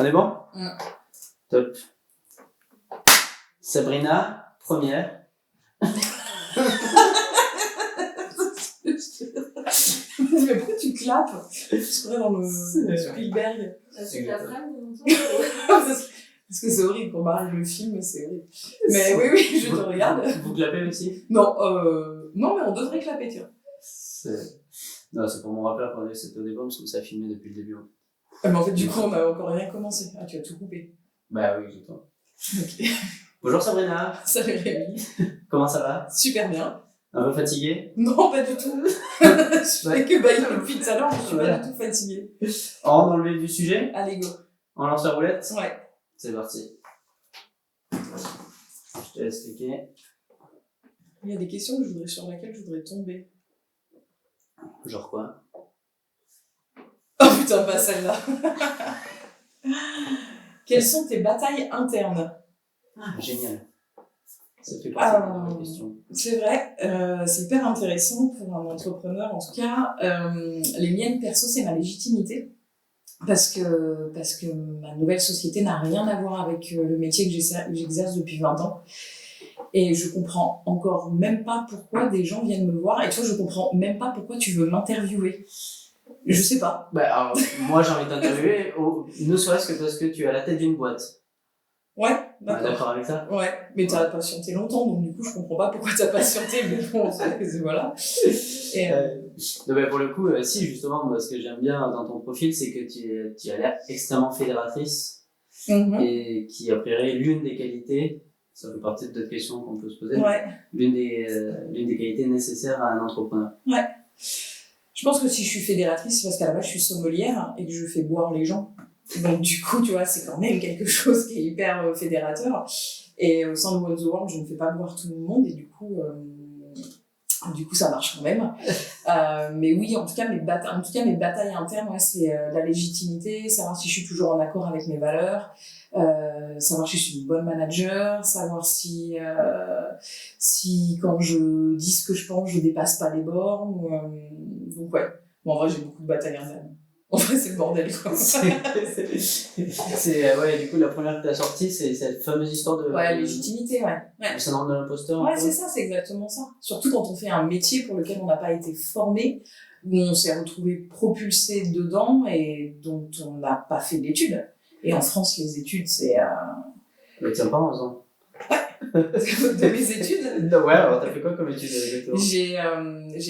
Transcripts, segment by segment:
On est bon? Top. Sabrina, première. Mais pourquoi tu clapes? Je serais dans le Spielberg. C'est la frame de mon temps. Parce que c'est horrible pour Marie, le film, c'est horrible. Mais oui, je te regarde. Vous clapez aussi? Non, non, mais on devrait clapper, tiens. Non, c'est pour mon rappel qu'on c'était au début, parce que ça a filmé depuis le début. Mais en fait, du coup, on n'a encore rien commencé. Ah, tu as tout coupé. Bah oui, exactement. Ok. Bonjour Sabrina. Salut Rémi. Comment ça va? Super bien. Un peu fatigué? Non, pas du tout. Je fais que bailler depuis tout à l'heure, je suis pas du tout fatiguée. On rentre dans le vif du sujet? Allez, go. On lance la roulette? Ouais. C'est parti. Je te laisse cliquer. Il y a des questions sur laquelle je voudrais tomber. Genre quoi? Oh putain, pas celle-là. Quelles sont tes batailles internes? Génial. Ça fait partie de la question. C'est vrai, c'est hyper intéressant pour un entrepreneur. En tout cas, les miennes perso, c'est ma légitimité. Parce que ma nouvelle société n'a rien à voir avec le métier que j'exerce depuis 20 ans. Et je comprends encore même pas pourquoi des gens viennent me voir. Et toi, je comprends même pas pourquoi tu veux m'interviewer. Je sais pas. Bah, alors, moi j'ai envie de t'interviewer, ne serait-ce que parce que tu es à la tête d'une boîte. Ouais, On est d'accord avec ça? Ouais, mais t'as patienté longtemps, donc du coup, je comprends pas pourquoi t'as patienté, mais bon, voilà. Et, non, mais pour le coup, si, justement, moi, ce que j'aime bien dans ton profil, c'est que tu as l'air extrêmement fédératrice et qui, a priori, l'une des qualités, ça fait partie de d'autres questions qu'on peut se poser, ouais. l'une des qualités nécessaires à un entrepreneur. Ouais. Je pense que si je suis fédératrice, c'est parce qu'à la base, je suis sommelière et que je fais boire les gens. Donc, du coup, tu vois, c'est quand même quelque chose qui est hyper fédérateur. Et au sein de One the World, je ne fais pas boire tout le monde et du coup, ça marche quand même. Mais oui, en tout cas, mes batailles internes, ouais, c'est la légitimité, savoir si je suis toujours en accord avec mes valeurs, savoir si je suis une bonne manager, savoir si quand je dis ce que je pense, je dépasse pas les bornes. Donc ouais, bon, en vrai, j'ai beaucoup de batailles internes. En vrai, c'est le bordel, quoi. Ouais, du coup, la première que tu as sortie, c'est cette fameuse histoire de. Ouais, légitimité, ouais. Le syndrome de l'imposteur. Ouais, c'est ça, c'est exactement ça. Surtout quand on fait un métier pour lequel on n'a pas été formé, où on s'est retrouvé propulsé dedans et dont on n'a pas fait d'études. Et en France, les études, c'est. Mais tiens pas en faisant. De mes études. Non, ouais, alors t'as fait quoi comme études exactement? J'ai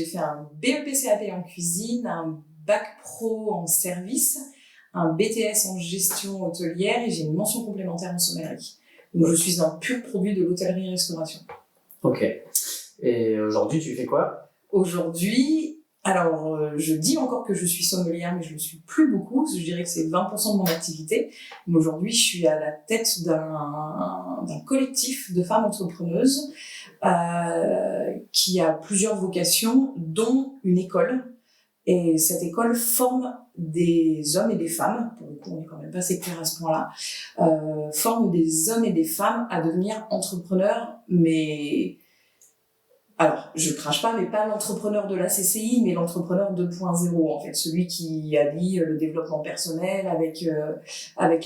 fait un BEP CAP en cuisine, un bac pro en service, un BTS en gestion hôtelière et j'ai une mention complémentaire en sommellerie. Donc je suis un pur produit de l'hôtellerie-restauration. Ok. Et aujourd'hui, tu fais quoi? Aujourd'hui, alors je dis encore que je suis sommelière, mais je ne le suis plus beaucoup. Je dirais que c'est 20% de mon activité. Mais aujourd'hui, je suis à la tête d'un collectif de femmes entrepreneuses qui a plusieurs vocations, dont une école. Et cette école forme des hommes et des femmes, pour le coup on est quand même pas sectaire à ce point-là, forme des hommes et des femmes à devenir entrepreneurs, mais alors je crache pas, mais pas l'entrepreneur de la CCI, mais l'entrepreneur 2.0 en fait, celui qui allie le développement personnel avec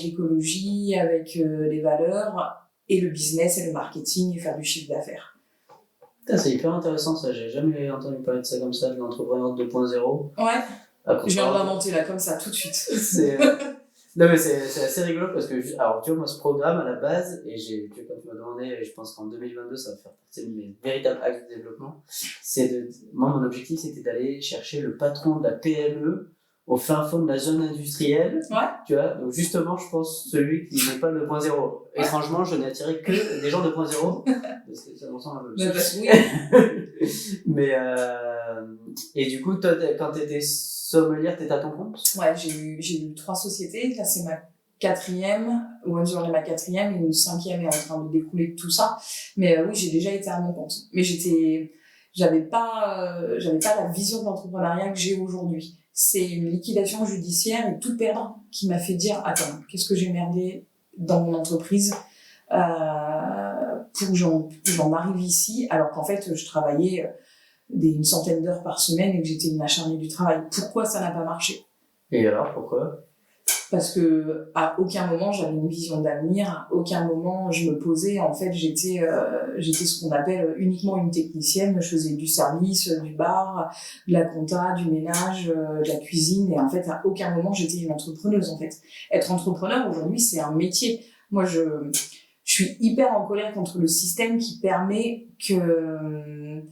l'écologie, avec les valeurs et le business et le marketing et faire du chiffre d'affaires. C'est hyper intéressant ça, j'ai jamais entendu parler de ça comme ça, de l'entrepreneur 2.0. Ouais, je viens de l'inventer là comme ça tout de suite. Non mais c'est assez rigolo parce que, alors tu vois moi ce programme à la base, et quand tu m'as demandé, je pense qu'en 2022 ça va faire partie de mes véritables axes de développement, moi mon objectif c'était d'aller chercher le patron de la PME au fin fond de la zone industrielle, tu vois, donc justement je pense celui qui n'est pas le 2.0. Étrangement je n'ai attiré que des gens 2.0, parce que ça me ressemble un peu. Oui. Mais et du coup toi quand t'étais sommelière, t'étais à ton compte? Ouais, j'ai eu 3 sociétés, là c'est ma 4e, One the World est ma 4e, et une 5e est en train de découler de tout ça, mais oui j'ai déjà été à mon compte, mais j'avais pas la vision de l'entrepreneuriat que j'ai aujourd'hui. C'est une liquidation judiciaire et tout perdre qui m'a fait dire attends, qu'est-ce que j'ai merdé dans mon entreprise pour que j'en arrive ici, alors qu'en fait je travaillais une centaine d'heures par semaine et que j'étais une acharnée du travail. Pourquoi ça n'a pas marché? Et alors, pourquoi? parce que à aucun moment j'avais une vision d'avenir, à aucun moment je me posais, en fait j'étais ce qu'on appelle uniquement une technicienne, je faisais du service, du bar, de la compta, du ménage, de la cuisine, et en fait à aucun moment j'étais une entrepreneuse en fait. Être entrepreneur aujourd'hui c'est un métier. Moi je suis hyper en colère contre le système qui permet que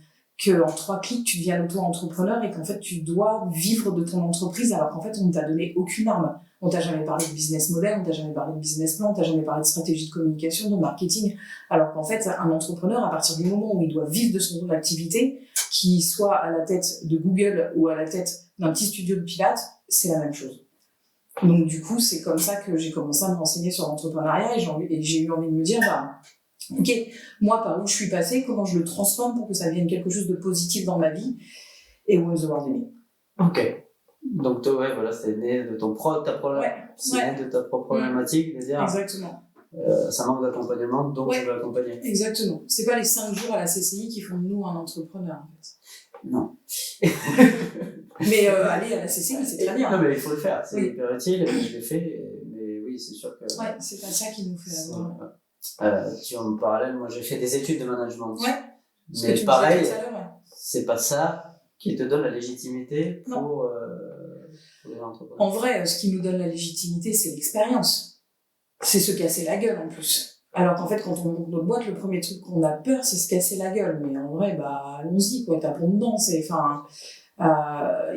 en 3 clics tu deviens auto-entrepreneur et qu'en fait tu dois vivre de ton entreprise alors qu'en fait on ne t'a donné aucune arme. On t'a jamais parlé de business model, on t'a jamais parlé de business plan, on t'a jamais parlé de stratégie de communication, de marketing, alors qu'en fait un entrepreneur à partir du moment où il doit vivre de son activité, qu'il soit à la tête de Google ou à la tête d'un petit studio de pilates, c'est la même chose. Donc du coup c'est comme ça que j'ai commencé à me renseigner sur l'entrepreneuriat et j'ai eu envie de me dire ok, moi, par où je suis passée, comment je le transforme pour que ça devienne quelque chose de positif dans ma vie, et Win the World Amy. Ok. Donc, toi, ouais, voilà, c'est né de né de ta propre problématique, de dire, exactement. Ça manque d'accompagnement, donc je vais accompagner. Exactement. C'est pas les 5 jours à la CCI qui font de nous un entrepreneur, en fait. Non. Mais aller à la CCI, c'est très bien. Non, mais il faut le faire, c'est hyper utile, je l'ai fait, mais oui, c'est sûr que... Ouais, c'est pas ça qui nous fait avoir... tu en parallèle, moi j'ai fait des études de management. Ouais. Mais pareil, c'est pas ça qui te donne la légitimité pour les entrepreneurs. En vrai, ce qui nous donne la légitimité, c'est l'expérience. C'est se casser la gueule en plus. Alors qu'en fait, quand on monte notre boîte, le premier truc qu'on a peur, c'est se casser la gueule. Mais en vrai, allons-y, quoi, tapons dedans. Il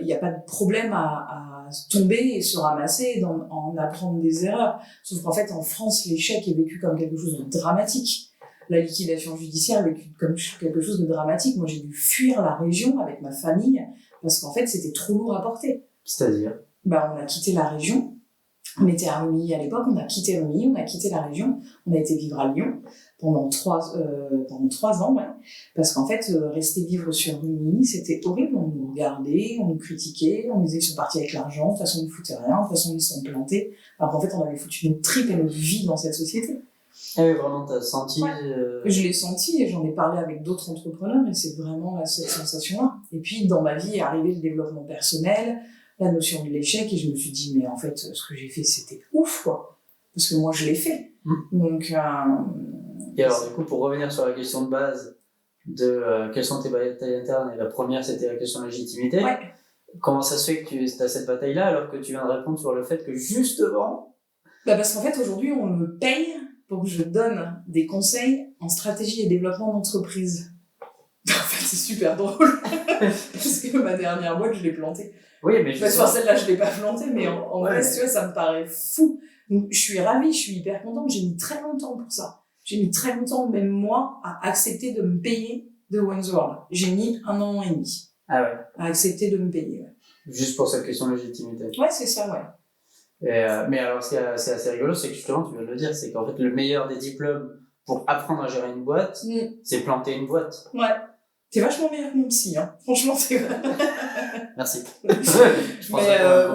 n'y a pas de problème à tomber et se ramasser, en apprendre des erreurs. Sauf qu'en fait, en France, l'échec est vécu comme quelque chose de dramatique. La liquidation judiciaire est vécue comme quelque chose de dramatique. Moi, j'ai dû fuir la région avec ma famille parce qu'en fait, c'était trop lourd à porter. C'est-à-dire on a quitté la région. On était à Rumilly à l'époque, on a quitté Rumilly, on a quitté la région, on a été vivre à Lyon pendant 3 ans, ouais. Parce qu'en fait, rester vivre sur Rumilly, c'était horrible. On nous regardait, on nous critiquait, on nous disait qu'ils sont partis avec l'argent, de toute façon ils ne foutaient rien, de toute façon ils se sont plantés. Alors qu'en fait, on avait foutu notre trip et notre vie dans cette société. Ah oui, vraiment, t'as senti... Je l'ai senti et j'en ai parlé avec d'autres entrepreneurs et c'est vraiment cette sensation-là. Et puis, dans ma vie est arrivé le développement personnel, la notion de l'échec, et je me suis dit, mais en fait, ce que j'ai fait, c'était ouf, quoi. Parce que moi, je l'ai fait. Donc, et alors, du coup, pour revenir sur la question de base de quelles sont tes batailles internes, et la première, c'était la question de légitimité. Ouais. Comment ça se fait que tu as cette bataille-là alors que tu viens de répondre sur le fait que justement... parce qu'en fait, aujourd'hui, on me paye pour que je donne des conseils en stratégie et développement d'entreprise. En fait, c'est super drôle. Parce que ma dernière boîte, je l'ai plantée. Oui, mais celle-là, je l'ai pas plantée, mais en vrai, tu vois, ça me paraît fou. Donc, je suis ravie, je suis hyper contente. J'ai mis très longtemps pour ça. J'ai mis très longtemps, même moi, à accepter de me payer de Win the World. J'ai mis 1 an et demi. Ah ouais. À accepter de me payer, ouais. Juste pour cette question de légitimité. Ouais, c'est ça, ouais. Mais alors, ce qui est assez rigolo, c'est que justement, tu viens de le dire, c'est qu'en fait, le meilleur des diplômes pour apprendre à gérer une boîte, c'est planter une boîte. Ouais. T'es vachement meilleur que mon psy, hein. Franchement, c'est... Merci.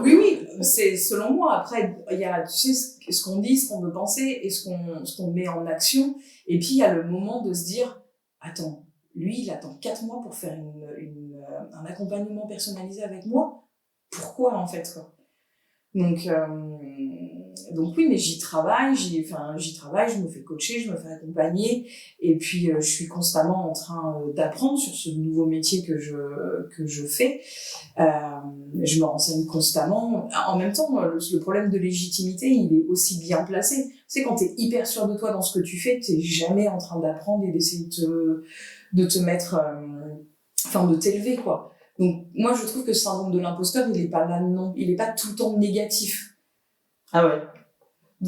Oui, c'est selon moi. Après, il y a, tu sais, ce qu'on dit, ce qu'on veut penser et ce qu'on met en action. Et puis, il y a le moment de se dire, attends, lui, il attend 4 mois pour faire un accompagnement personnalisé avec moi. Pourquoi, en fait, quoi? Donc oui, mais j'y travaille, je me fais coacher, je me fais accompagner, et puis je suis constamment en train d'apprendre sur ce nouveau métier que je fais. Je me renseigne constamment. En même temps, le problème de légitimité, il est aussi bien placé. Tu sais, quand t'es hyper sûr de toi dans ce que tu fais, t'es jamais en train d'apprendre et d'essayer de te mettre, de t'élever, quoi. Donc, moi, je trouve que ce syndrome de l'imposteur, il est pas là, non, il est pas tout le temps négatif. Ah ouais. Il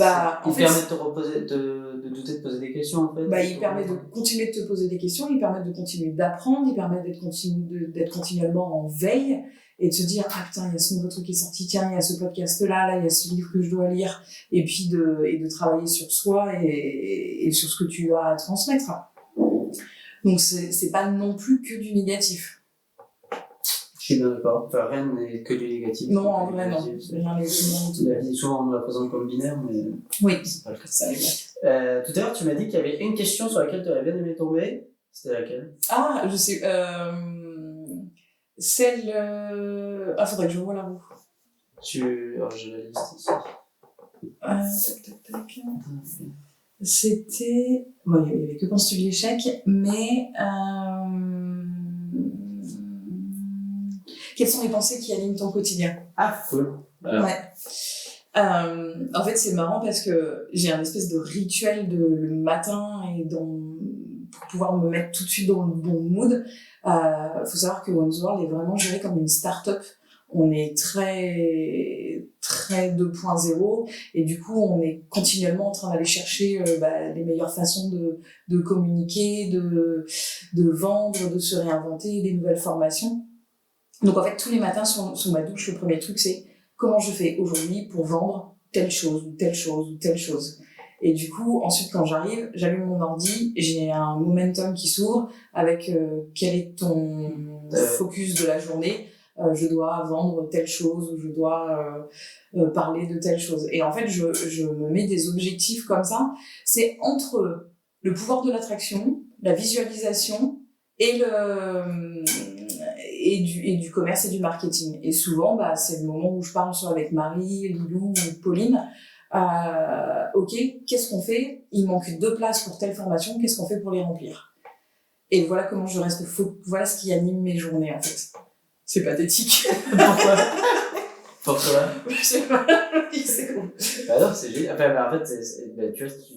permet de te reposer, de douter, de poser des questions, en fait. Il permet de continuer de te poser des questions, il permet de continuer d'apprendre, il permet d'être continuellement en veille et de se dire, ah putain, il y a ce nouveau truc qui est sorti, tiens, il y a ce podcast-là, il y a ce livre que je dois lire, et puis de travailler sur soi et sur ce que tu as à transmettre. Donc, c'est pas non plus que du négatif. Je suis bien d'accord. Enfin, rien n'est que du négatif. Non, en vrai, non. Rien n'est tout. La vie, souvent, on la présente comme binaire, mais. Oui, c'est pas le cas. Ça est tout à l'heure, tu m'as dit qu'il y avait une question sur laquelle tu aurais bien aimé tomber. C'était laquelle? Ah, je sais. Celle. Faudrait que je vois la roue. Alors, j'ai la liste ici. C'était... Bon, il n'y avait que Penses-tu l'échec, mais... Quelles sont les pensées qui animent ton quotidien? Ah, cool. Ouais. En fait, c'est marrant parce que j'ai un espèce de rituel le matin pour pouvoir me mettre tout de suite dans le bon mood. Faut savoir que Wandsworld est vraiment géré comme une start-up. On est très, très 2.0 et du coup, on est continuellement en train d'aller chercher les meilleures façons de communiquer, de vendre, de se réinventer, des nouvelles formations. Donc en fait, tous les matins, sous ma douche, le premier truc, c'est comment je fais aujourd'hui pour vendre telle chose, ou telle chose, ou telle chose. Et du coup, ensuite, quand j'arrive, j'allume mon ordi, j'ai un momentum qui s'ouvre avec quel est ton focus de la journée. Je dois vendre telle chose, ou je dois parler de telle chose. Et en fait, je me mets des objectifs comme ça. C'est entre le pouvoir de l'attraction, la visualisation et du commerce et du marketing. Et souvent, c'est le moment où je parle soit avec Marie, Lilou ou Pauline. Ok, qu'est-ce qu'on fait? Il manque 2 places pour telle formation, qu'est-ce qu'on fait pour les remplir? Et voilà comment je reste voilà ce qui anime mes journées, en fait. C'est pathétique. Pourquoi? Je sais pas, c'est cool. Bah non, c'est génial. Enfin, en fait,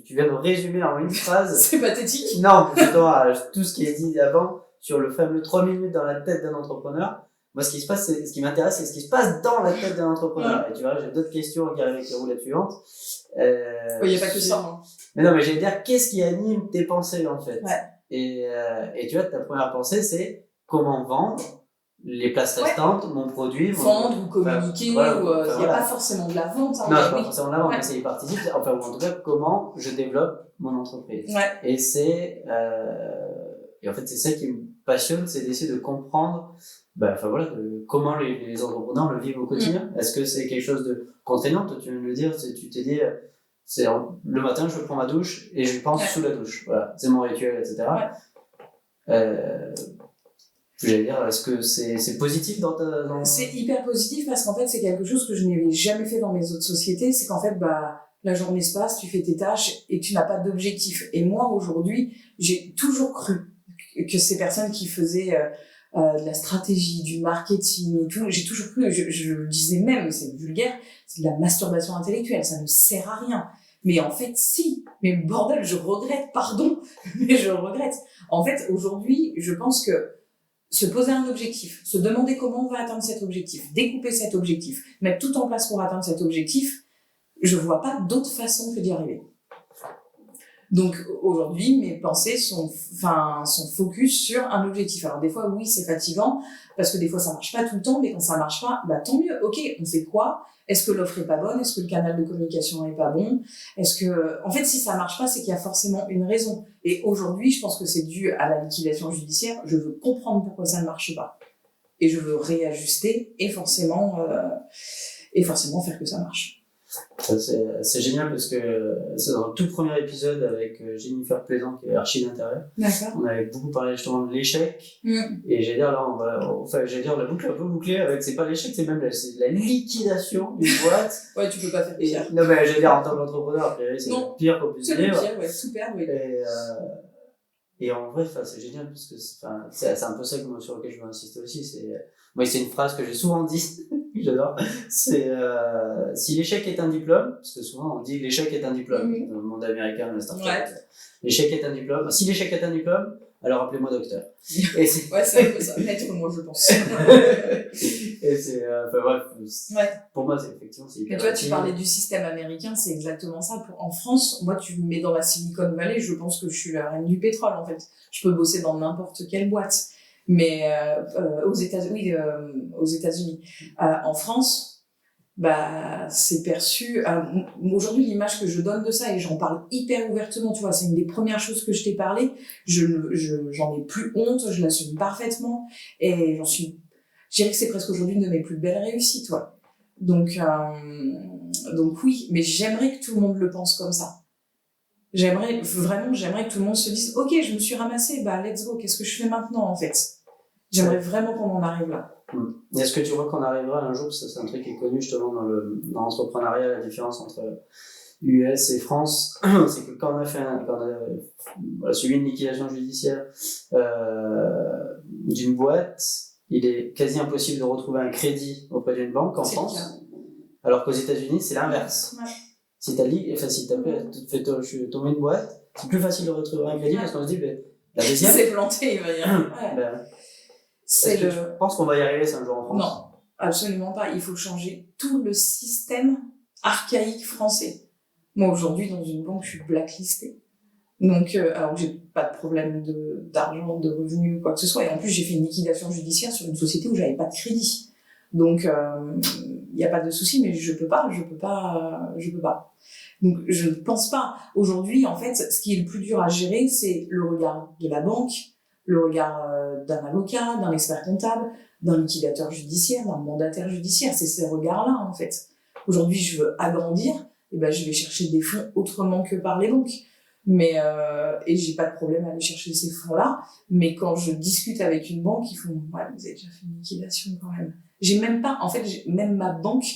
tu viens de résumer en une phrase. C'est pathétique. Non, plutôt tout ce qui est dit avant sur le fameux 3 minutes dans la tête d'un entrepreneur. Moi, ce qui m'intéresse, c'est ce qui se passe dans la tête d'un entrepreneur. Ouais. Et tu vois, j'ai d'autres questions qui arrivent avec les roulettes suivantes. Il n'y a pas que ça, hein. Mais non, mais j'allais dire, qu'est-ce qui anime tes pensées, en fait? Ouais. Et tu vois, ta première pensée, c'est comment vendre les places restantes, mon produit. Vendre ou communiquer, il n'y a pas forcément de la vente. Hein, non, c'est pas forcément de la vente, mais c'est y participer. Enfin, ou en tout cas, comment je développe mon entreprise. Ouais. Et et en fait, c'est ça qui me passionne, c'est d'essayer de comprendre, comment les entrepreneurs le vivent au quotidien. Est-ce que c'est quelque chose de contraignant? Toi, tu viens de le dire, tu t'es dit, le matin, je prends ma douche et je pense sous la douche. Voilà, c'est mon rituel, etc. J'allais dire, est-ce que c'est positif dans... C'est hyper positif parce qu'en fait, c'est quelque chose que je n'avais jamais fait dans mes autres sociétés. C'est qu'en fait, la journée se passe, tu fais tes tâches et tu n'as pas d'objectif. Et moi, aujourd'hui, j'ai toujours cru que ces personnes qui faisaient de la stratégie, du marketing et tout, j'ai toujours cru, je le disais même, c'est vulgaire, c'est de la masturbation intellectuelle, ça ne sert à rien. Mais en fait, si. Mais bordel, je regrette, pardon, mais je regrette. En fait, aujourd'hui, je pense que se poser un objectif, se demander comment on va atteindre cet objectif, découper cet objectif, mettre tout en place pour atteindre cet objectif, je vois pas d'autre façon que d'y arriver. Donc aujourd'hui, mes pensées sont focus sur un objectif. Alors des fois, oui, c'est fatigant parce que des fois ça marche pas tout le temps, mais quand ça marche pas, tant mieux. Ok, on fait quoi? Est-ce que l'offre est pas bonne? Est-ce que le canal de communication est pas bon? En fait, si ça marche pas, c'est qu'il y a forcément une raison. Et aujourd'hui, je pense que c'est dû à la liquidation judiciaire. Je veux comprendre pourquoi ça ne marche pas et je veux réajuster et forcément faire que ça marche. C'est génial parce que c'est dans le tout premier épisode avec Jennifer Plaisant qui est archi d'intérieur. D'accord. On avait beaucoup parlé justement de l'échec. Et j'allais dire là, la boucle est un peu bouclée avec, c'est pas l'échec, c'est même la liquidation d'une boîte. Ouais, tu peux pas faire pire. Non, mais j'allais dire en tant qu'entrepreneur, c'est le pire qu'on puisse dire. C'est le pire, ouais, super, oui. Et en vrai, c'est génial parce que c'est un peu ça sur lequel je veux insister aussi. C'est une phrase que j'ai souvent dit, j'adore. C'est si l'échec est un diplôme, parce que souvent on dit l'échec est un diplôme, dans le monde américain, la start-up. Ouais. L'échec est un diplôme. Si l'échec est un diplôme, alors appelez-moi docteur. Et c'est un peu ça, maître, moi je pense. Et pour moi, c'est effectivement, c'est hyper. Mais toi, tu parlais du système américain, c'est exactement ça. En France, moi, tu me mets dans la Silicon Valley, je pense que je suis la reine du pétrole, en fait. Je peux bosser dans n'importe quelle boîte. Mais aux États-Unis, en France, c'est perçu. Aujourd'hui, l'image que je donne de ça, et j'en parle hyper ouvertement, tu vois, c'est une des premières choses que je t'ai parlé. J'en ai plus honte, je l'assume parfaitement, et je dirais que c'est presque aujourd'hui une de mes plus belles réussites, ouais. Donc oui, mais j'aimerais que tout le monde le pense comme ça. J'aimerais que tout le monde se dise, ok, je me suis ramassée, let's go, qu'est-ce que je fais maintenant, en fait? J'aimerais vraiment qu'on en arrive là. Est-ce que tu vois qu'on arrivera un jour, parce que c'est un truc qui est connu justement dans l'entrepreneuriat, la différence entre US et France, c'est que quand on a suivi une liquidation judiciaire d'une boîte, il est quasi impossible de retrouver un crédit auprès d'une banque en France, alors qu'aux États-Unis, c'est l'inverse. Ouais. Si t'as fait tomber une boîte, c'est plus facile de retrouver un crédit parce qu'on se dit, la deuxième. C'est planté, il va y arriver. Est-ce que tu penses qu'on va y arriver un jour en France? Non, absolument pas. Il faut changer tout le système archaïque français. Moi, aujourd'hui, dans une banque, je suis blacklistée. Donc, alors que j'ai pas de problème d'argent, de revenus ou quoi que ce soit. Et en plus, j'ai fait une liquidation judiciaire sur une société où j'avais pas de crédit. Donc, il y a pas de souci, mais je peux pas. Donc, je ne pense pas. Aujourd'hui, en fait, ce qui est le plus dur à gérer, c'est le regard de la banque, le regard d'un avocat, d'un expert comptable, d'un liquidateur judiciaire, d'un mandataire judiciaire. C'est ces regards-là, en fait. Aujourd'hui, je veux agrandir, et ben, je vais chercher des fonds autrement que par les banques. Mais, et j'ai pas de problème à aller chercher ces fonds-là. Mais quand je discute avec une banque, ils font, ouais, vous avez déjà fait une liquidation quand même. Même ma banque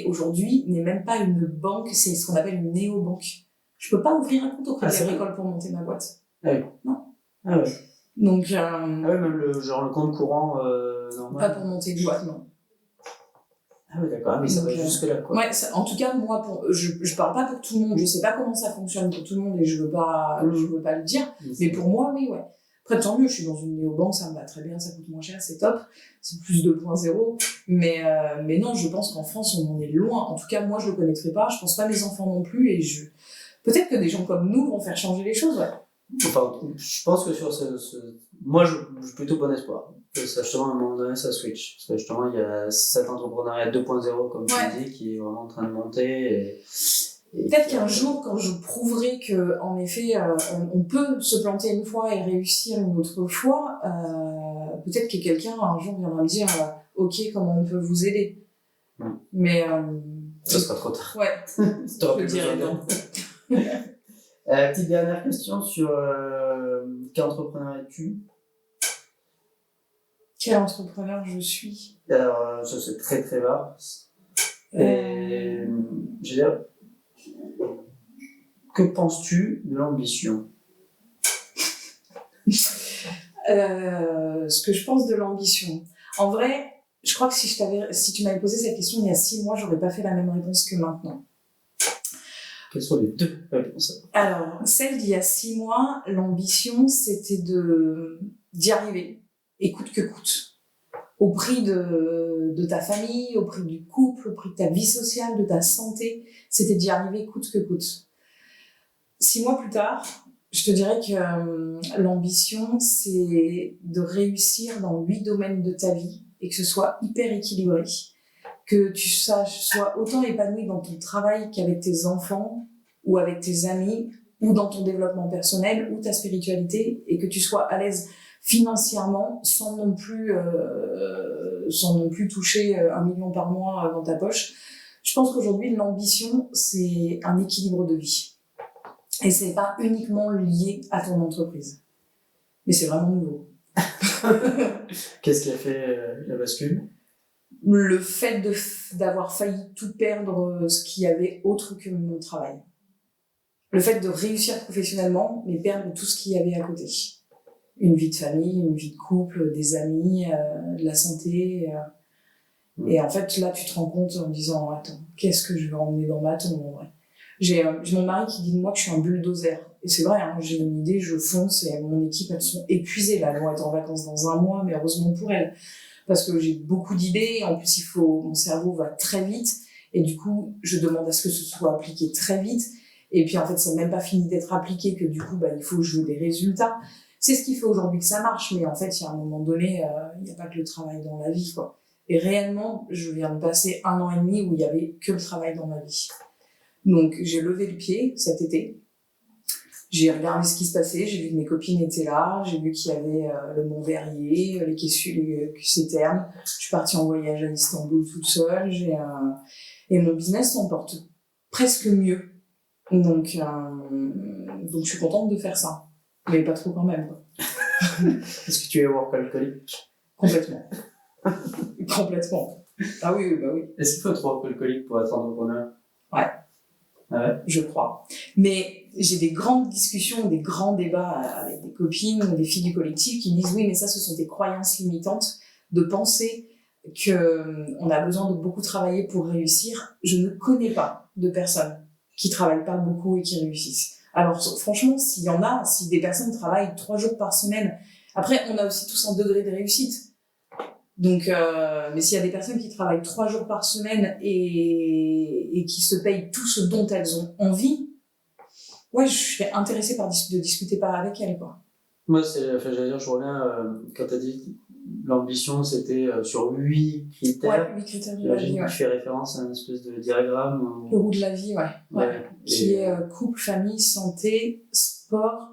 aujourd'hui n'est même pas une banque, c'est ce qu'on appelle une néobanque. Je peux pas ouvrir un compte au Crédit Agricole pour monter ma boîte. Ah oui. Non. Ah ouais. Donc, ah ouais, même le compte courant, normal. Pas pour monter une boîte, non. Ah oui, d'accord, mais ça va jusque là, quoi. Ouais, en tout cas, moi, je parle pas pour tout le monde, je sais pas comment ça fonctionne pour tout le monde et je veux pas le dire, mais pour moi, oui, ouais. Après, tant mieux, je suis dans une néobanque, ça me va très bien, ça coûte moins cher, c'est top, c'est plus 2.0, mais non, je pense qu'en France, on en est loin. En tout cas, moi, je le connaîtrai pas, je pense pas mes enfants non plus, et peut-être que des gens comme nous vont faire changer les choses, ouais. Enfin, je pense que sur moi, j'ai plutôt bon espoir. Ça, justement, à un moment donné, ça switch. Parce que justement, il y a cet entrepreneuriat 2.0, comme tu dis, qui est vraiment en train de monter. Et peut-être qu'un jour, quand je prouverai que, en effet, on peut se planter une fois et réussir une autre fois, peut-être que quelqu'un un jour viendra me dire, ok, comment on peut vous aider. Mais ça sera trop tard. Ouais. Je dirais non. Petite dernière question sur quel entrepreneur es-tu? Quel entrepreneur je suis? Alors, ça c'est très très vaste. Et je veux dire, que penses-tu de l'ambition? Ce que je pense de l'ambition. En vrai, je crois que si tu m'avais posé cette question il y a 6 mois, j'aurais pas fait la même réponse que maintenant. Quelles sont les 2 réponses? Alors, celle d'il y a 6 mois, l'ambition, c'était d'y arriver, et coûte que coûte. Au prix de ta famille, au prix du couple, au prix de ta vie sociale, de ta santé, c'était d'y arriver coûte que coûte. 6 mois plus tard, je te dirais que l'ambition, c'est de réussir dans 8 domaines de ta vie, et que ce soit hyper équilibré. Que tu sois autant épanoui dans ton travail qu'avec tes enfants, ou avec tes amis, ou dans ton développement personnel, ou ta spiritualité, et que tu sois à l'aise financièrement, sans non plus toucher 1 million par mois dans ta poche. Je pense qu'aujourd'hui, l'ambition, c'est un équilibre de vie. Et c'est pas uniquement lié à ton entreprise. Mais c'est vraiment nouveau. Qu'est-ce qui a fait la bascule? Le fait d'avoir failli tout perdre ce qu'il y avait autre que mon travail. Le fait de réussir professionnellement, mais perdre tout ce qu'il y avait à côté. Une vie de famille, une vie de couple, des amis, de la santé. Et en fait, là, tu te rends compte en disant, attends, qu'est-ce que je vais emmener dans ma tombe, en vrai? J'ai mon mari qui dit de moi que je suis un bulldozer. Et c'est vrai, hein, j'ai une idée, je fonce, et mon équipe, elles sont épuisées, là. Elles vont être en vacances dans 1 mois, mais heureusement pour elles. Parce que j'ai beaucoup d'idées, en plus mon cerveau va très vite, et du coup, je demande à ce que ce soit appliqué très vite, et puis en fait, c'est même pas fini d'être appliqué, que du coup, il faut que je veux des résultats. C'est ce qui fait aujourd'hui que ça marche, mais en fait, il y a un moment donné, il n'y a pas que le travail dans la vie, quoi. Et réellement, je viens de passer 1 an et demi où il y avait que le travail dans ma vie. Donc, j'ai levé le pied cet été. J'ai regardé ce qui se passait, j'ai vu que mes copines étaient là, j'ai vu qu'il y avait le Mont Verrier, les QC Termes. Je suis partie en voyage à Istanbul toute seule, et mon business s'en porte presque mieux. Donc je suis contente de faire ça. Mais pas trop quand même, quoi. Est-ce que tu es workaholic? Complètement. Complètement. Ah oui, bah oui. Est-ce qu'il faut trop alcoolique pour être entrepreneur? Ouais. Ah ouais? Je crois. Mais j'ai des grandes discussions, des grands débats avec des copines ou des filles du collectif qui me disent oui, mais ça, ce sont des croyances limitantes de penser qu'on a besoin de beaucoup travailler pour réussir. Je ne connais pas de personnes qui travaillent pas beaucoup et qui réussissent. Alors, franchement, s'il y en a, si des personnes travaillent 3 jours par semaine, après, on a aussi tous un degré de réussite. Donc, mais s'il y a des personnes qui travaillent 3 jours par semaine et qui se payent tout ce dont elles ont envie, ouais, je serais intéressée de discuter pas avec elles, quoi. Moi, j'allais dire, je reviens, quand t'as dit l'ambition, c'était sur 8 critères. Ouais, 8 critères de la vie, J'imagine que ouais. tu fais référence à une espèce de diagramme. Le goût de la vie, ouais. Ouais. Qui est couple, famille, santé, sport.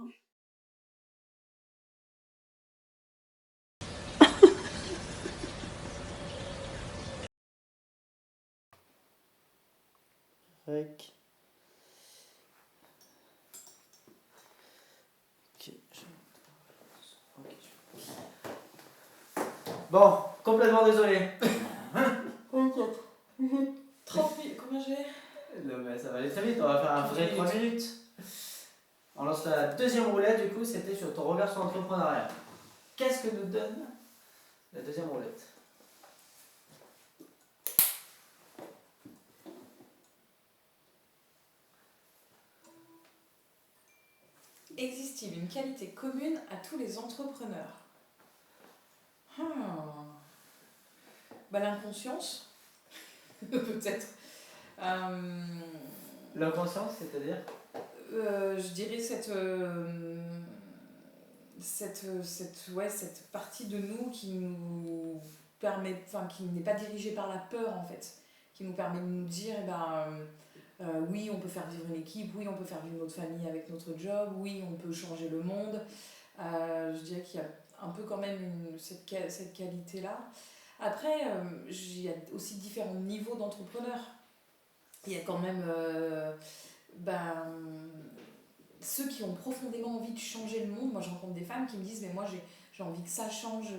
Rec. Ok. Bon, complètement désolé. 30 minutes, combien j'ai? Non, mais ça va aller très vite, on va faire un vrai 3 minutes. On lance la deuxième roulette, du coup, c'était sur ton regard sur l'entrepreneuriat. Qu'est-ce que nous donne la deuxième roulette? Existe-t-il une qualité commune à tous les entrepreneurs? Bah, l'inconscience, peut-être. L'inconscience, c'est-à-dire? Je dirais cette partie de nous qui nous permet, enfin qui n'est pas dirigée par la peur en fait, qui nous permet de nous dire oui on peut faire vivre une équipe, oui on peut faire vivre notre famille avec notre job, oui on peut changer le monde. Je dirais qu'il y a un peu quand même cette qualité là. Après il y a aussi différents niveaux d'entrepreneurs. Il y a quand même ceux qui ont profondément envie de changer le monde. Moi, je rencontre des femmes qui me disent mais moi j'ai envie que ça change,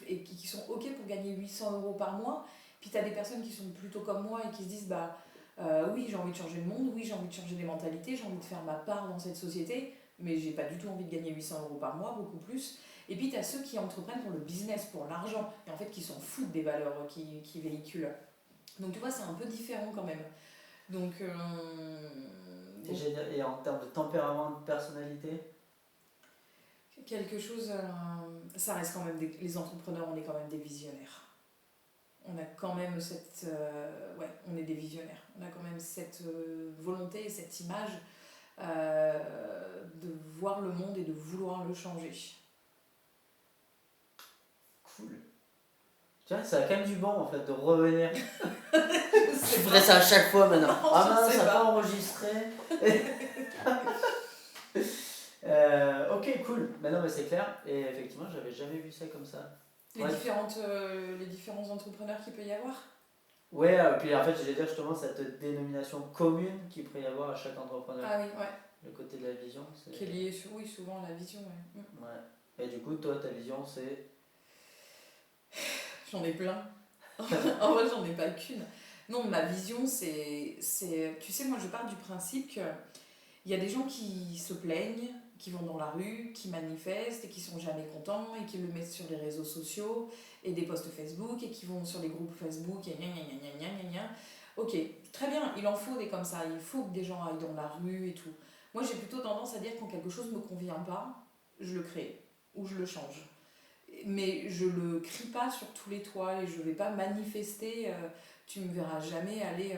et qui sont ok pour gagner 800 € par mois. Puis tu as des personnes qui sont plutôt comme moi et qui se disent oui, j'ai envie de changer le monde, oui, j'ai envie de changer les mentalités, j'ai envie de faire ma part dans cette société, mais j'ai pas du tout envie de gagner 800 € par mois, beaucoup plus. Et puis tu as ceux qui entreprennent pour le business, pour l'argent, et en fait qui s'en foutent des valeurs qui véhiculent. Donc tu vois, c'est un peu différent quand même. Donc, Et en termes de tempérament, de personnalité? quelque chose, ça reste quand même les entrepreneurs, on est quand même des visionnaires. On a quand même on est des visionnaires. On a quand même cette volonté et cette image de voir le monde et de vouloir le changer. Cool. Tu vois, ça a quand même du bon en fait de revenir. Je ferais ça à chaque fois maintenant. Non, Ah mince, sais ça n'a pas pas enregistré. Ok, cool. Mais non, mais c'est clair. Et effectivement, j'avais jamais vu ça comme ça. les différents entrepreneurs qu'il peut y avoir. Ouais, puis en fait, j'allais dire justement cette dénomination commune qu'il pourrait y avoir à chaque entrepreneur. Ah oui, ouais. Le côté de la vision, c'est. Qui est lié, oui, souvent à la vision, ouais. Ouais. Et du coup, toi, ta vision, c'est. J'en ai plein. En vrai, j'en ai pas qu'une. Non, ma vision, c'est. Tu sais, moi, je pars du principe qu'il y a des gens qui se plaignent, qui vont dans la rue, qui manifestent et qui sont jamais contents et qui le mettent sur les réseaux sociaux et des posts Facebook et qui vont sur les groupes Facebook et gna gna gna gna gna gna. Ok, très bien, il en faut des comme ça. Il faut que des gens aillent dans la rue et tout. Moi, j'ai plutôt tendance à dire quand quelque chose me convient pas, je le crée ou je le change. Mais je le crie pas sur tous les toits et je vais pas manifester. Tu me verras jamais aller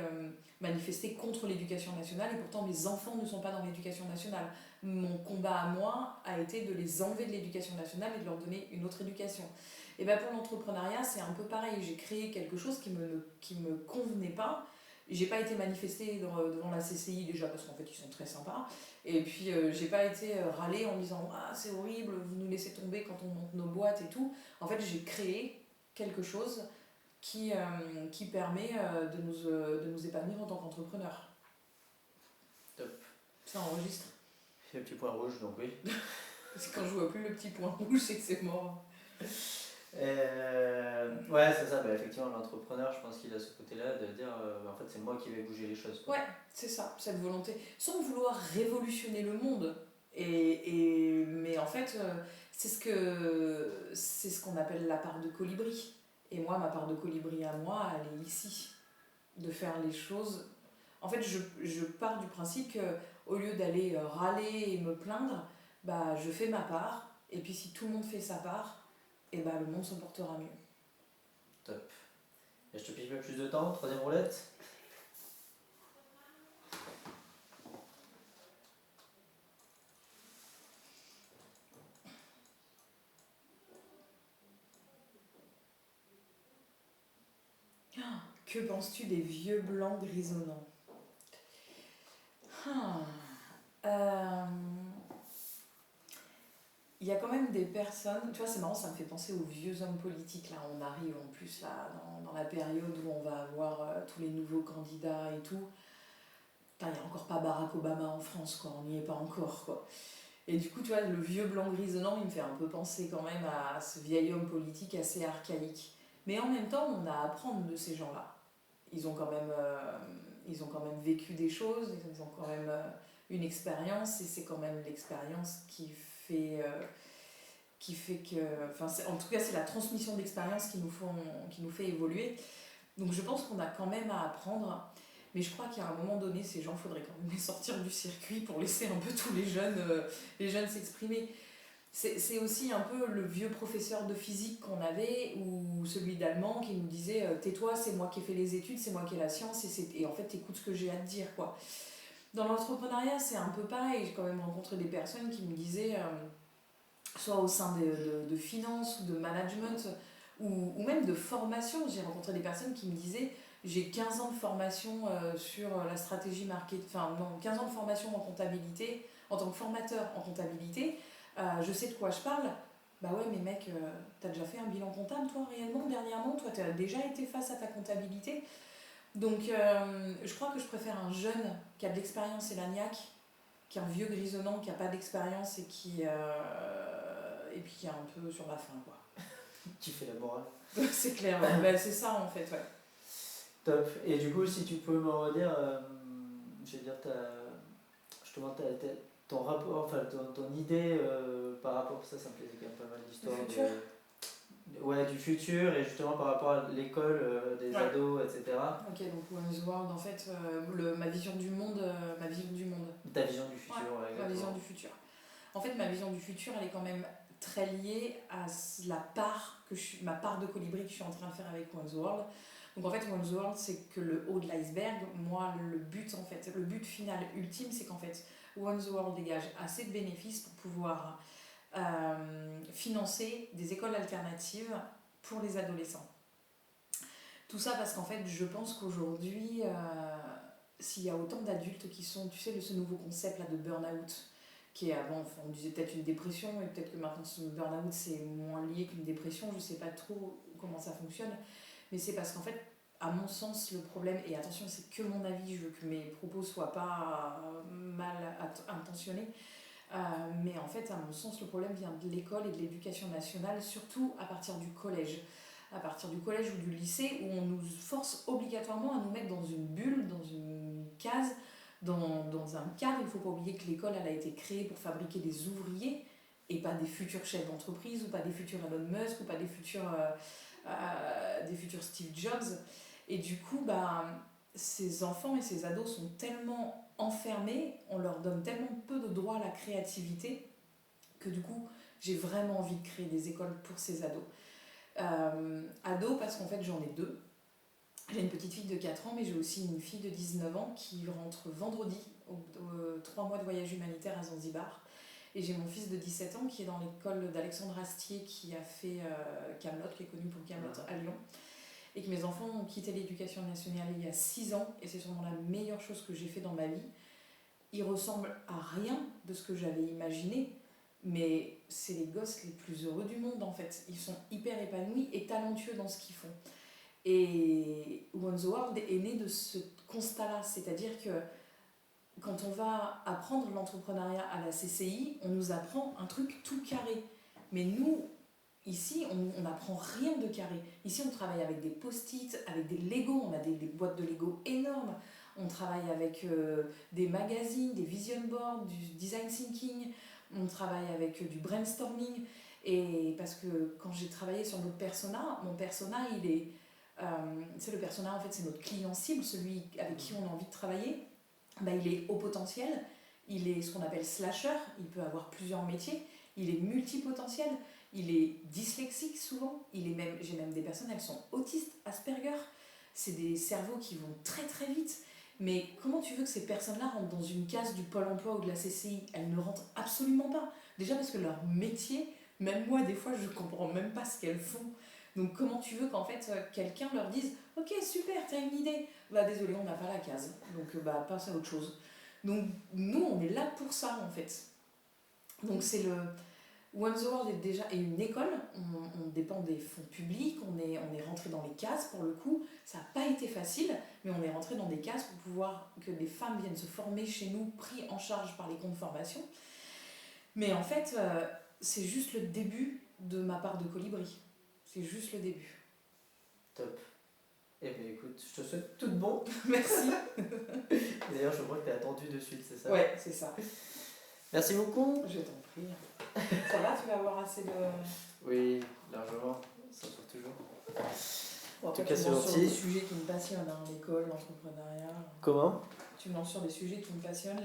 manifester contre l'éducation nationale et pourtant mes enfants ne sont pas dans l'éducation nationale. Mon combat à moi a été de les enlever de l'éducation nationale et de leur donner une autre éducation. Et bien pour l'entrepreneuriat, c'est un peu pareil. J'ai créé quelque chose qui me convenait pas. J'ai pas été manifestée devant la CCI déjà parce qu'en fait ils sont très sympas. Et puis j'ai pas été râler en disant ah c'est horrible, vous nous laissez tomber quand on monte nos boîtes et tout. En fait j'ai créé quelque chose qui permet de nous épanouir en tant qu'entrepreneur. Top. Ça enregistre. C'est le petit point rouge, donc oui. Parce que quand je vois plus le petit point rouge, c'est que c'est mort. Ouais, c'est ça. Bah, effectivement, l'entrepreneur, je pense qu'il a ce côté-là de dire en fait, c'est moi qui vais bouger les choses, quoi. Ouais, c'est ça, cette volonté. Sans vouloir révolutionner le monde. Mais en fait, c'est ce qu'on appelle la part de colibri. Et moi, ma part de colibri à moi, elle est ici. De faire les choses. En fait, je pars du principe que au lieu d'aller râler et me plaindre, bah, je fais ma part. Et puis si tout le monde fait sa part, et bah, le monde se portera mieux. Top. Et je te pique pas plus de temps, troisième roulette. Que penses-tu des vieux blancs grisonnants? Ah. Euh, Il y a quand même des personnes, tu vois, c'est marrant, ça me fait penser aux vieux hommes politiques. Là, on arrive en plus là, dans la période où on va avoir tous les nouveaux candidats et tout. Putain, il n'y a encore pas Barack Obama en France, quoi, on n'y est pas encore, quoi. Et du coup, tu vois, le vieux blanc grisonnant, il me fait un peu penser quand même à ce vieil homme politique assez archaïque. Mais en même temps, on a à apprendre de ces gens-là. Ils ont quand même vécu des choses, ils ont quand même une expérience, et c'est quand même l'expérience qui fait que... Enfin, en tout cas, c'est la transmission d'expérience qui nous fait évoluer. Donc je pense qu'on a quand même à apprendre, mais je crois qu'à un moment donné, ces gens, il faudrait quand même les sortir du circuit pour laisser un peu tous les jeunes s'exprimer. C'est aussi un peu le vieux professeur de physique qu'on avait, ou celui d'allemand qui nous disait tais-toi, c'est moi qui ai fait les études, c'est moi qui ai la science, et en fait, écoute ce que j'ai à te dire, quoi. Dans l'entrepreneuriat, c'est un peu pareil. J'ai quand même rencontré des personnes qui me disaient, soit au sein de finance ou de management, ou même de formation. J'ai rencontré des personnes qui me disaient j'ai 15 ans de formation sur la stratégie marketing, enfin non, 15 ans de formation en comptabilité, en tant que formateur en comptabilité, je sais de quoi je parle. Bah ouais, mais mec, t'as déjà fait un bilan comptable, toi, réellement, dernièrement? Toi, t'as déjà été face à ta comptabilité? Donc, je crois que je préfère un jeune qui a de l'expérience et la niaque, qu'un vieux grisonnant qui a pas d'expérience et puis qui est un peu sur la fin, quoi. Qui fait la morale. C'est clair, ouais. Bah, c'est ça en fait, ouais. Top. Et du coup, si tu peux me redire, je vais dire, justement, ton rapport, enfin, ton idée par rapport, ça me plaisait quand même pas mal l'histoire Du futur. ouais, du futur et justement par rapport à l'école, des Ouais. ados, etc. Ok, donc Wayne's World, en fait, ma vision du monde, ma vision du monde. Ta vision du futur, ouais, Ma vision exactement. du futur. En fait, ma vision du futur, elle est quand même très liée à la part ma part de colibri que je suis en train de faire avec One's World. Donc en fait, One's World, c'est que le haut de l'iceberg. Moi, le but final ultime, c'est qu'en fait, One's World dégage assez de bénéfices pour pouvoir financer des écoles alternatives pour les adolescents. Tout ça parce qu'en fait, je pense qu'aujourd'hui, s'il y a autant d'adultes qui sont, tu sais, ce nouveau concept là de burn-out, qui est avant, on disait peut-être une dépression, et peut-être que maintenant ce burn-out c'est moins lié qu'une dépression, je sais pas trop comment ça fonctionne, mais c'est parce qu'en fait, à mon sens, le problème, et attention, c'est que mon avis, je veux que mes propos soient pas mal intentionnés, mais en fait, à mon sens, le problème vient de l'école et de l'éducation nationale, surtout à partir du collège. À partir du collège ou du lycée, où on nous force obligatoirement à nous mettre dans une bulle, dans une case, dans un cadre. Il ne faut pas oublier que l'école, elle a été créée pour fabriquer des ouvriers et pas des futurs chefs d'entreprise, ou pas des futurs Elon Musk, ou pas des futurs Steve Jobs. Et du coup, bah, ces enfants et ces ados sont tellement enfermés, on leur donne tellement peu de droit à la créativité, que du coup, j'ai vraiment envie de créer des écoles pour ces ados. Ados, parce qu'en fait, j'en ai deux. J'ai une petite fille de 4 ans, mais j'ai aussi une fille de 19 ans qui rentre vendredi, 3 mois de voyage humanitaire à Zanzibar. Et j'ai mon fils de 17 ans qui est dans l'école d'Alexandre Astier, qui a fait Camelot, qui est connu pour Camelot à Lyon. Et que mes enfants ont quitté l'éducation nationale il y a 6 ans, et c'est sûrement la meilleure chose que j'ai fait dans ma vie. Ils ressemblent à rien de ce que j'avais imaginé, mais c'est les gosses les plus heureux du monde en fait. Ils sont hyper épanouis et talentueux dans ce qu'ils font. Et One the World est né de ce constat-là, c'est-à-dire que quand on va apprendre l'entrepreneuriat à la CCI, on nous apprend un truc tout carré. Mais nous, Ici, on n'apprend rien de carré. Ici, on travaille avec des post-it, avec des Lego, on a des boîtes de Lego énormes. On travaille avec des magazines, des vision boards, du design thinking. On travaille avec du brainstorming. Et parce que quand j'ai travaillé sur notre persona, mon persona, il est... c'est le persona, en fait, c'est notre client cible, celui avec qui on a envie de travailler. Bah, il est haut potentiel, il est ce qu'on appelle slasher, il peut avoir plusieurs métiers, il est multipotentiel, il est dyslexique souvent, j'ai même des personnes, elles sont autistes, Asperger, c'est des cerveaux qui vont très très vite. Mais comment tu veux que ces personnes-là rentrent dans une case du Pôle emploi ou de la CCI? Elles ne rentrent absolument pas. Déjà parce que leur métier, même moi des fois je comprends même pas ce qu'elles font. Donc comment tu veux qu'en fait quelqu'un leur dise ok super t'as une idée, bah désolé on n'a pas la case, donc bah passe à autre chose. Donc nous on est là pour ça en fait. Donc c'est le One the World est déjà une école, on dépend des fonds publics, on est rentré dans les cases pour le coup, ça n'a pas été facile, mais on est rentré dans des cases pour pouvoir que des femmes viennent se former chez nous, pris en charge par les comptes formation. Mais en fait, c'est juste le début de ma part de Colibri. C'est juste le début. Top. Eh bien écoute, je te souhaite tout de bon. Merci. D'ailleurs, je crois que tu es attendu de suite, c'est ça? Ouais, c'est ça. Merci beaucoup. Je t'en prie. Ça va, tu vas avoir assez de... Oui, largement, ça sort toujours. Bon, En tout toi, cas, tu c'est me lances sur gentil. des sujets qui me passionnent, hein, l'école, l'entrepreneuriat. Comment? Tu me lances sur des sujets qui me passionnent,